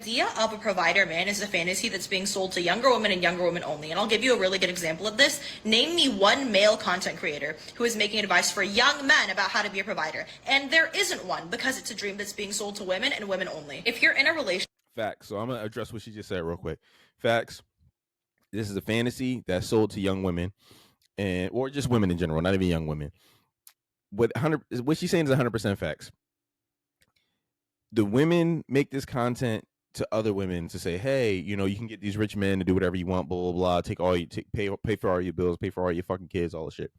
Idea of a provider man is a fantasy that's being sold to younger women and younger women only. And I'll give you a really good example of this. Name me one male content creator who is making advice for young men about how to be a provider. And there isn't one because it's a dream that's being sold to women and women only. If you're in a relationship. Facts. So I'm going to address what she just said real quick. Facts. This is a fantasy that's sold to young women or just women in general, not even young women. What she's saying is 100% facts. The women make this content to other women to say, hey, you can get these rich men to do whatever you want, blah, blah, blah, pay for all your bills, pay for all your fucking kids, all the shit.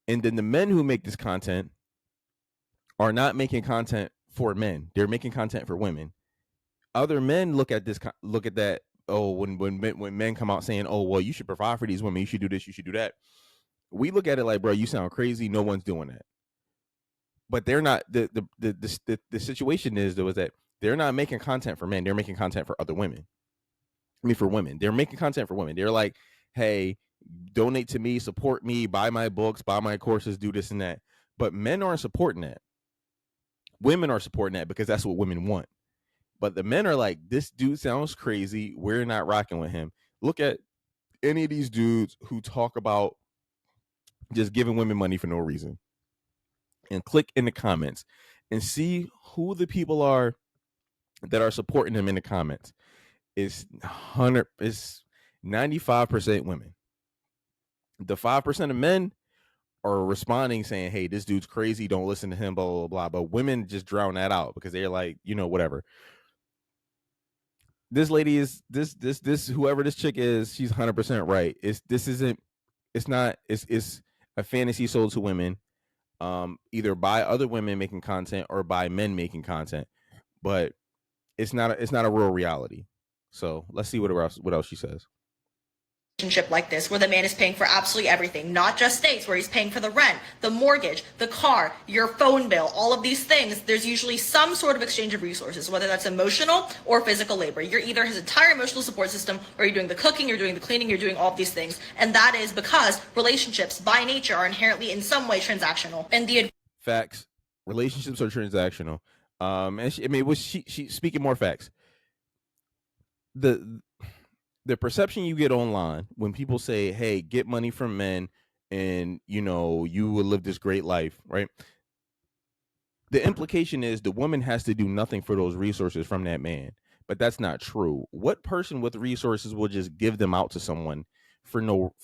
And then the men who make this content are not making content for men. They're making content for women. Other men look at that. Oh, when men come out saying, oh, well, you should provide for these women. You should do this. You should do that. We look at it like, bro, you sound crazy. No one's doing that. But they're not. The situation is that they're not making content for men. They're making content for other women. For women. They're making content for women. They're like, hey, donate to me, support me, buy my books, buy my courses, do this and that. But men aren't supporting that. Women are supporting that because that's what women want. But the men are like, this dude sounds crazy. We're not rocking with him. Look at any of these dudes who talk about just giving women money for no reason. And click in the comments and see who the people are that are supporting them in the comments. It's 95% women. The 5% of men are responding saying, hey, this dude's crazy, don't listen to him, blah, blah, blah. But women just drown that out because they're like, whatever. This lady is this whoever this chick is, she's 100% right. It's a fantasy sold to women, either by other women making content or by men making content, but it's not a real reality. So let's see what else she says. Relationship like this where the man is paying for absolutely everything, not just dates, where he's paying for the rent, the mortgage, the car, your phone bill, all of these things. There's usually some sort of exchange of resources, whether that's emotional or physical labor. You're either his entire emotional support system, or you're doing the cooking, you're doing the cleaning, you're doing all of these things. And that is because relationships by nature are inherently in some way transactional. And the facts, relationships are transactional. And she speaking more facts. The perception you get online when people say, hey, get money from men and, you will live this great life, right? The implication is the woman has to do nothing for those resources from that man. But that's not true. What person with resources will just give them out to someone for no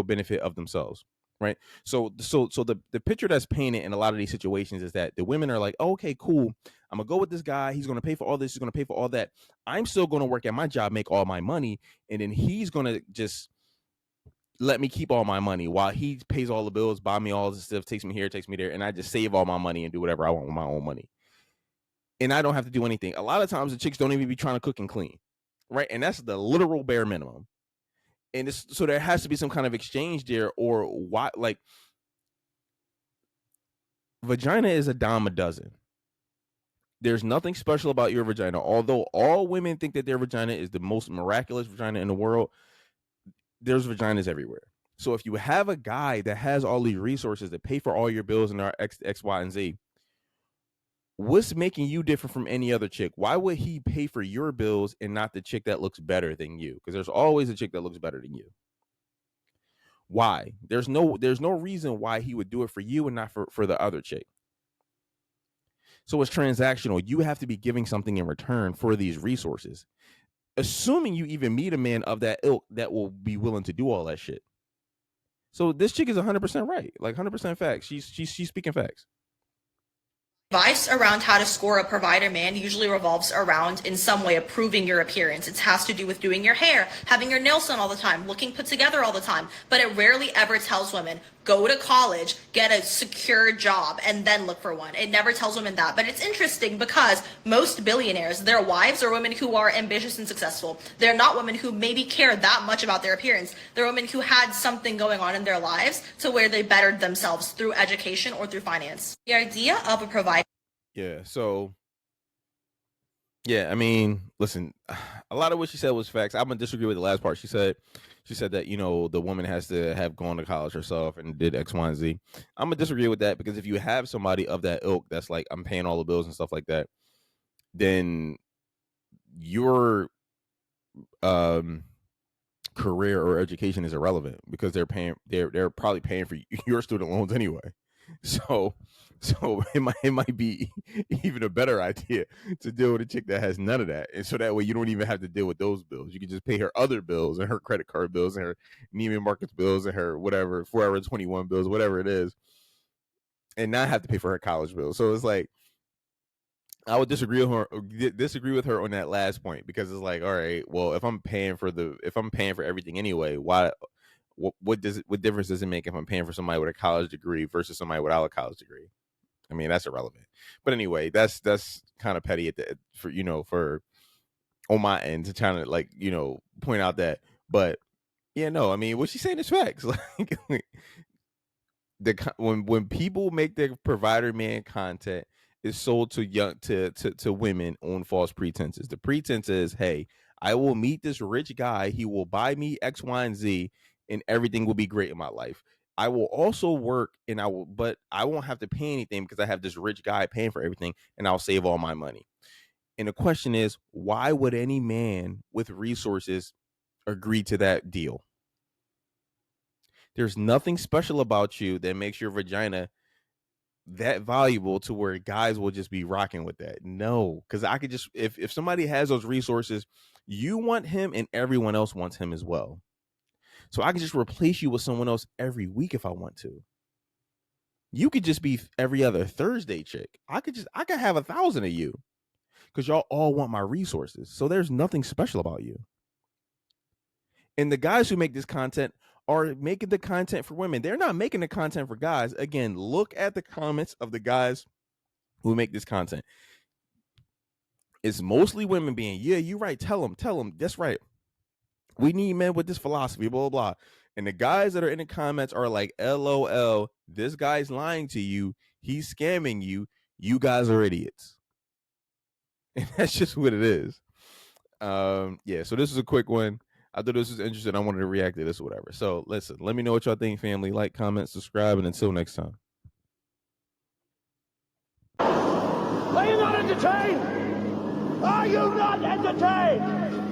benefit of themselves? Right. So the picture that's painted in a lot of these situations is that the women are like, oh, okay, cool. I'm gonna go with this guy. He's gonna pay for all this. He's gonna pay for all that. I'm still gonna work at my job, make all my money, and then he's gonna just let me keep all my money while he pays all the bills, buy me all this stuff, takes me here, takes me there, and I just save all my money and do whatever I want with my own money. And I don't have to do anything. A lot of times the chicks don't even be trying to cook and clean, right? And that's the literal bare minimum. And so there has to be some kind of exchange there, or why? Like, vagina is a dime a dozen. There's nothing special about your vagina. Although all women think that their vagina is the most miraculous vagina in the world, there's vaginas everywhere. So if you have a guy that has all these resources that pay for all your bills and our X, Y, and Z, what's making you different from any other chick? Why would he pay for your bills and not the chick that looks better than you? Because there's always a chick that looks better than you. Why? There's no reason why he would do it for you and not for the other chick. So it's transactional. You have to be giving something in return for these resources, assuming you even meet a man of that ilk that will be willing to do all that shit. So this chick is 100% right, like 100% facts. She's speaking facts. Advice around how to score a provider man usually revolves around in some way improving your appearance. It has to do with doing your hair, having your nails done all the time, looking put together all the time. But it rarely ever tells women, go to college, get a secure job, and then look for one. It never tells women that. But it's interesting because most billionaires, their wives are women who are ambitious and successful. They're not women who maybe care that much about their appearance. They're women who had something going on in their lives to where they bettered themselves through education or through finance. The idea of a provider. Yeah, so yeah, I mean, listen, a lot of what she said was facts. I'm gonna disagree with the last part. She said that, the woman has to have gone to college herself and did X, Y, and Z. I'm gonna disagree with that because if you have somebody of that ilk that's like, I'm paying all the bills and stuff like that, then your career or education is irrelevant because they're probably paying for your student loans anyway. So it might be even a better idea to deal with a chick that has none of that, and so that way you don't even have to deal with those bills. You can just pay her other bills and her credit card bills and her Neiman Marcus bills and her whatever Forever 21 bills, whatever it is, and not have to pay for her college bills. So it's like I would disagree with her on that last point, because it's like, all right, well, if I'm paying for everything anyway, why? What difference does it make if I'm paying for somebody with a college degree versus somebody without a college degree? I mean, that's irrelevant. But anyway, that's kind of petty for on my end to try to point out that. But yeah, no, I mean, what she's saying is facts. Like when people make their provider man content is sold to women on false pretenses. The pretense is, hey, I will meet this rich guy, he will buy me X, Y, and Z, and everything will be great in my life. I will also work but I won't have to pay anything because I have this rich guy paying for everything, and I'll save all my money. And the question is, why would any man with resources agree to that deal? There's nothing special about you that makes your vagina that valuable to where guys will just be rocking with that. No, because I could just, if somebody has those resources, you want him and everyone else wants him as well. So I can just replace you with someone else every week if I want to. You could just be every other Thursday chick. I could have 1,000 of you because y'all all want my resources. So there's nothing special about you. And the guys who make this content are making the content for women. They're not making the content for guys. Again, look at the comments of the guys who make this content. It's mostly women being, yeah, you're right. Tell them. That's right. We need men with this philosophy, blah, blah, blah. And the guys that are in the comments are like, LOL, this guy's lying to you. He's scamming you. You guys are idiots. And that's just what it is. Yeah, so this is a quick one. I thought this was interesting. I wanted to react to this or whatever. So listen, let me know what y'all think, family. Like, comment, subscribe, and until next time. Are you not entertained? Are you not entertained?